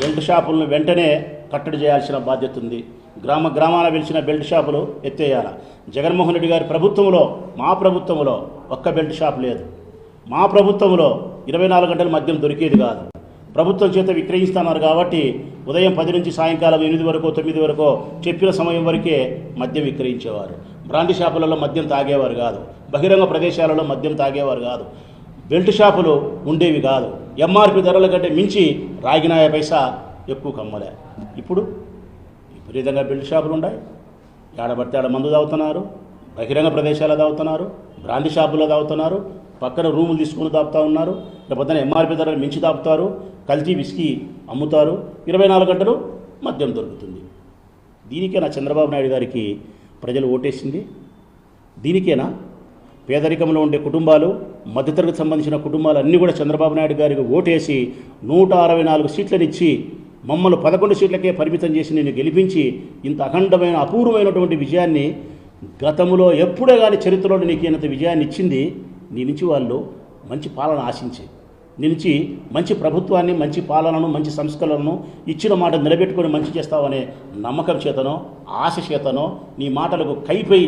Belt షాపులను వెంటనే కట్టడి చేయాల్సిన బాధ్యత ఉంది. గ్రామాన వెలిసిన బెల్ట్ షాపులు ఎత్తేయాలి. జగన్మోహన్ రెడ్డి గారి ప్రభుత్వంలో, మా ప్రభుత్వంలో ఒక్క బెల్ట్ షాప్ లేదు. మా ప్రభుత్వంలో 24 గంటలు మద్యం దొరికేది కాదు. ప్రభుత్వం చేత విక్రయిస్తున్నారు కాబట్టి ఉదయం 10 నుంచి సాయంకాలం 8 వరకు 9 వరకు చెప్పిన సమయం వరకే మద్యం విక్రయించేవారు. బ్రాండీ షాపులలో మద్యం తాగేవారు కాదు. బహిరంగ ప్రదేశాలలో మద్యం తాగేవారు కాదు. బెల్ట్ షాపులు ఉండేవి కాదు. ఎంఆర్పి ధరల కంటే మించి రాగినాయ పైసా ఎక్కువ కమ్మలే. ఇప్పుడు విపరీతంగా బెల్ట్ షాపులు ఉన్నాయి. ఏడబడితే ఆడ మందు తాగుతున్నారు, బహిరంగ ప్రదేశాలు తాగుతున్నారు, బ్రాండీ షాపుల్లో తాగుతున్నారు, పక్కన రూములు తీసుకుని తాపుతూ ఉన్నారు. లేకపోతే ఎంఆర్పి ధరలు మించి తాపుతారు, కల్తీ విస్కీ అమ్ముతారు. 24 గంటలు మద్యం దొరుకుతుంది. దీనికేనా చంద్రబాబు నాయుడు గారికి ప్రజలు ఓటేసింది? దీనికేనా పేదరికంలో ఉండే కుటుంబాలు, మధ్యతరగతి సంబంధించిన కుటుంబాలు అన్నీ కూడా చంద్రబాబు నాయుడు గారికి ఓటేసి 164 సీట్లనిచ్చి మమ్మల్ని 11 సీట్లకే పరిమితం చేసి నేను గెలిపించి ఇంత అఖండమైన అపూర్వమైనటువంటి విజయాన్ని గతంలో ఎప్పుడే కానీ చరిత్రలో నీకు ఇంత విజయాన్ని ఇచ్చింది నీ నుంచి వాళ్ళు మంచి పాలన ఆశించి, నీ నుంచి మంచి ప్రభుత్వాన్ని, మంచి పాలనను, మంచి సంస్కరణను ఇచ్చిన మాట నిలబెట్టుకొని మంచి చేస్తావనే నమ్మకం చేతనో, ఆశ చేతనో, నీ మాటలకు కైపై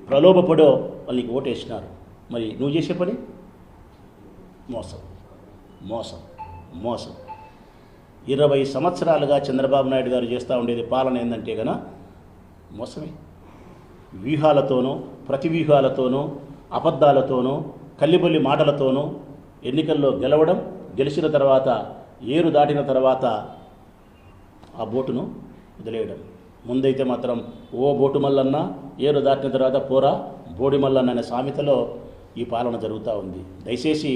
ప్రలోభపడో వాళ్ళు నీకు ఓటేసినారు. మరి నువ్వు చేసే పని మోసం, మోసం, మోసం. 20 సంవత్సరాలుగా చంద్రబాబు నాయుడు గారు చేస్తూ ఉండేది పాలన ఏంటంటే కనుక మోసమే. వ్యూహాలతోనూ, ప్రతి వ్యూహాలతోనూ, అబద్ధాలతోనూ, కల్లిబొల్లి మాటలతోనూ ఎన్నికల్లో గెలవడం, గెలిచిన తర్వాత ఏరు దాటిన తర్వాత ఆ బోటును వదిలేయడం. ముందైతే మాత్రం ఓ బోటు మల్లన్న, ఏరు దాటిన తర్వాత పోరా బోడి మల్లన్న అనే సామెతలో ఈ పాలన జరుగుతూ ఉంది. దయచేసి